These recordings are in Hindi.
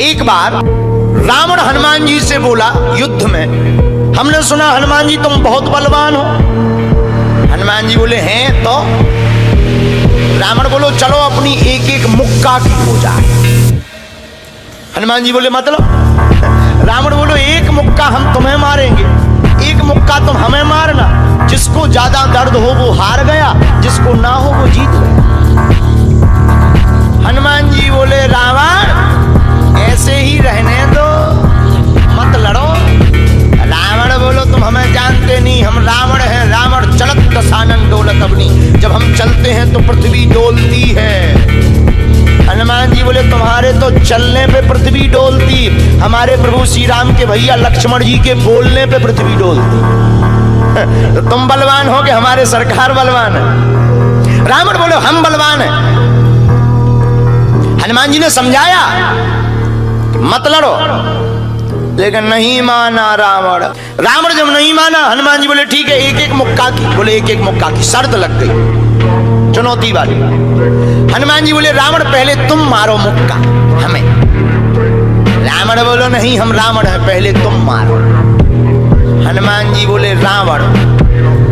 एक बार रावण हनुमान जी से बोला युद्ध में, हमने सुना हनुमान जी तुम बहुत बलवान हो। हनुमान जी बोले हैं तो? रावण बोलो चलो अपनी एक एक मुक्का की हो जाए। हनुमान जी बोले मतलब? रावण बोलो एक मुक्का हम तुम्हें मारेंगे, एक मुक्का तुम हमें मारना। जिसको ज्यादा दर्द हो वो हार गया, जिसको ना हो वो जीत गया। हनुमान जी बोले रावण ऐसे ही रहने दो, मत लड़ो। रावण बोलो तुम हमें जानते नहीं, हम रावण हैं। रावण चलत दसानन डोलत अग्नि, जब हम चलते हैं तो पृथ्वी डोलती है। हनुमान जी बोले तुम्हारे तो चलने पे पृथ्वी डोलती, हमारे प्रभु श्री राम के भैया लक्ष्मण जी के बोलने पे पृथ्वी डोलती। तो तुम बलवान हो कि हमारे सरकार बलवान है? रावण बोले हम बलवान हैं। हनुमान जी ने समझाया मत लड़ो, लेकिन नहीं माना रावण। रावण जब नहीं माना, हनुमान जी बोले ठीक है एक एक मुक्का की। बोले एक एक मुक्का की, शर्त लग गई चुनौती वाली। हनुमान जी बोले रावण पहले तुम मारो मुक्का हमें। रावण बोलो नहीं हम रावण है, पहले तुम मारो। हनुमान जी बोले रावण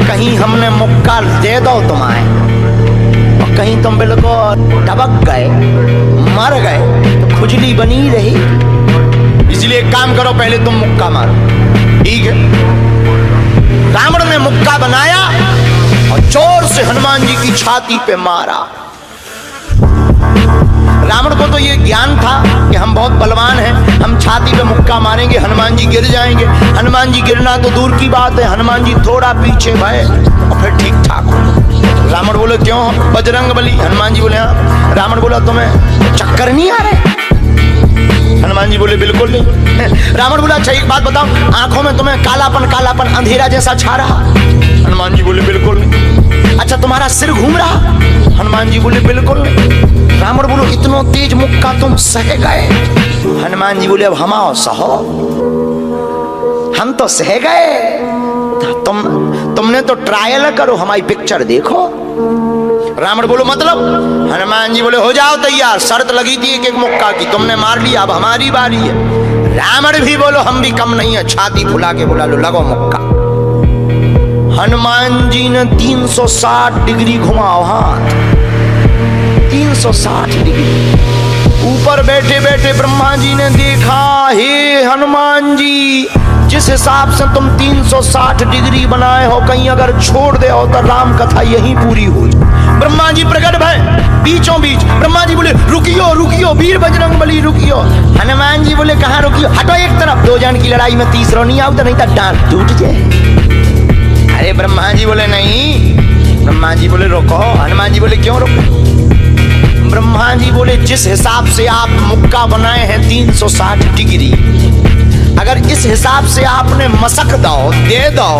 कहीं हमने मुक्का दे दो तुम्हारे और कहीं तुम बिल्कुल टपक गए मर गए तो खुजली बनी रही, इसलिए एक काम करो पहले तुम मुक्का मारो। ठीक है। रावण ने मुक्का बनाया और जोर से हनुमान जी की छाती पे मारा। रावण को तो ये ज्ञान था कि हम बहुत बलवान हैं, हम छाती पे मुक्का मारेंगे हनुमान जी गिर जाएंगे। हनुमान जी गिरना तो दूर की बात है, हनुमान जी थोड़ा पीछे भय और फिर ठीक ठाक हो। रावण बोले क्यों बजरंग बली? हनुमान जी बोले हाँ। रावण बोला तुम्हें चक्कर नहीं आ रहे? हनुमान जी बोले बिल्कुल नहीं। रावण बोला अच्छा एक बात बताओ, आंखों में तुम्हें कालापन कालापन अंधेरा जैसा छा रहा? हनुमान जी बोले बिल्कुल नहीं। अच्छा तुम्हारा सिर घूम रहा? हनुमान जी बोले बिल्कुल नहीं। रावण बोलो इतना तेज मुक्का तुम सह गए? हनुमान जी बोले अब हम आओ सहो, हम तो सह गए, तुमने तो ट्रायल करो, हमारी पिक्चर देखो। रावण बोलो मतलब? हनुमान जी बोले हो जाओ तैयार, शर्त लगी थी एक एक मुक्का की, तुमने मार लिया, अब हमारी बारी है। रावण भी बोलो हम भी कम नहीं है, छाती फुला के बोला लो लगो मुक्का। हनुमान जी ने 360 डिग्री घुमाओ हाथ, 360 डिग्री। ऊपर बैठे बैठे ब्रह्मा जी ने देखा, हे हनुमान जी जिस हिसाब से तुम 360 डिग्री बनाए हो, कहीं अगर छोड़ दे हो तो राम कथा यहीं पूरी हो जाए। ब्रह्मा जी प्रकट भय बीचों बीच। ब्रह्मा जी बोले रुकियो रुकियो वीर बजरंग बली रुकियो। हनुमान जी बोले कहाँ रुकियो? हटो एक तरफ, दो जन की लड़ाई में तीसरा नहीं आओ तो नहीं तो डांट टूट जाए। अरे ब्रह्मा जी बोले नहीं। ब्रह्मा जी बोले रोको। हनुमान जी बोले क्यों रोको? ब्रह्मा जी बोले जिस हिसाब से आप मुक्का बनाए हैं 360 डिग्री, अगर इस हिसाब से आपने मसक दो दे दो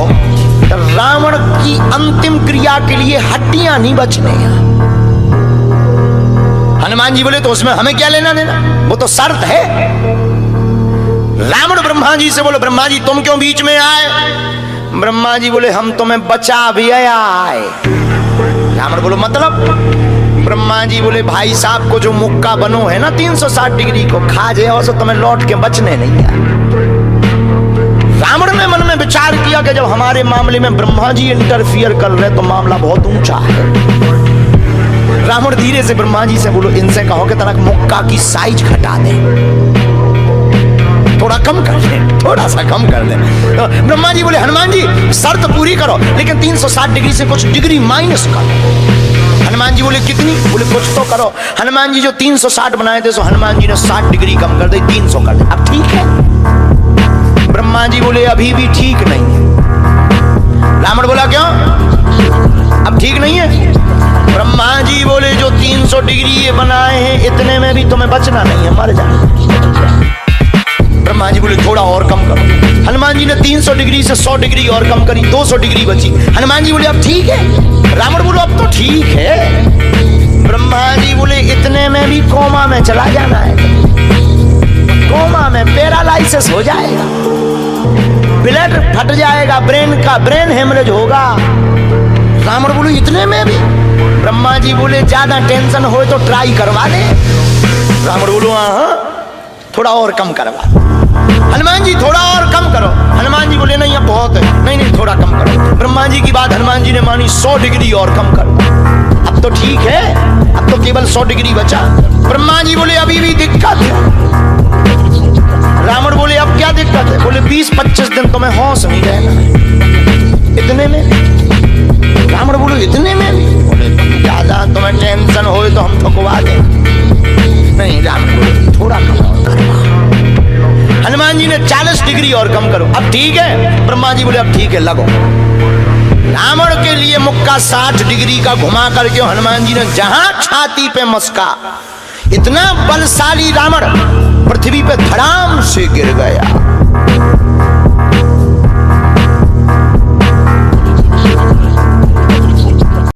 तो रावण की अंतिम क्रिया के लिए हड्डियां नहीं बचने। हनुमान जी बोले तो उसमें हमें क्या लेना देना, वो तो शर्त है। रावण ब्रह्मा जी से बोले ब्रह्मा जी तुम क्यों बीच में आए? ब्रह्मा जी बोले हम तुम्हें बचा भी आए। रावण बोलो मतलब? ब्रह्मा जी बोले भाई साहब को जो मुक्का बनो है ना 360 डिग्री को खा जाओ तो तुम्हें लौट के बचने नहीं है। रावण ने मन में विचार किया कि जब हमारे मामले में ब्रह्मा जी इंटरफियर कर रहे तो मामला बहुत ऊंचा है। रावण धीरे से ब्रह्मा जी से बोलो इनसे कहो कि तनक मुक्का की साइज घटा दे, थोड़ा कम कर दे, थोड़ा सा कम कर दे। तो ब्रह्मा जी बोले हनुमान जी शर्त पूरी करो लेकिन 360 डिग्री से कुछ डिग्री माइनस करो। हनुमान जी बोले कितनी? बोले कुछ तो करो। हनुमान जी जो 360 बनाए थे सो हनुमान जी ने 60 डिग्री कम कर दी, 300 कर दे। अब ठीक है? ब्रह्मा जी बोले अभी भी ठीक नहीं है। रावण बोला क्यों अब ठीक नहीं है? ब्रह्मा जी बोले जो 300 डिग्री ये बनाए हैं इतने में भी तुम्हें बचना नहीं है, मर जाना। ब्रह्मा जी बोले थोड़ा और कम करो। हनुमान जी ने 300 डिग्री से 100 डिग्री और कम करी, 200 डिग्री बची। हनुमान जी बोले अब ठीक है? रावण बोलो अब तो ठीक है। ब्रह्मा जी बोले इतने में भी कोमा में चला जाना है, कोमा में पैरालाइसिस हो जाएगा, ब्लड फट जाएगा, ब्रेन हेमरेज होगा। रावण बोले इतने में भी? ब्रह्मा जी बोले ज्यादा टेंशन हो तो ट्राई करवा ले। रावण बोलो हाँ थोड़ा और कम करवा। हनुमान जी थोड़ा और कम करो। हनुमान जी बोले नहीं अब बहुत है, नहीं नहीं थोड़ा कम करो। ब्रह्मा जी की बात हनुमान जी ने मानी, 100 डिग्री और कम कर दो। अब तो ठीक है, अब तो केवल 100 डिग्री बचा। ब्रह्मा जी बोले अभी भी दिक्कत है। रावण बोले अब क्या दिक्कत है? बोले 20-25 दिन तो मैं होश नहीं रहना। इतने में? रावण बोले इतने में भी? बोले ज्यादा तुम्हें टेंशन हो तो हम ठुकवा दें। नहीं, रावण बोले थोड़ा कम और करवा। हनुमान जी ने 40 डिग्री और कम करो। अब ठीक है? ब्रह्मा जी बोले अब ठीक है लगो। रावण के लिए मुक्का 60 डिग्री का घुमा करके हनुमान जी ने जहां छाती पे मस्का, इतना बलशाली रावण पृथ्वी पे धड़ाम से गिर गया।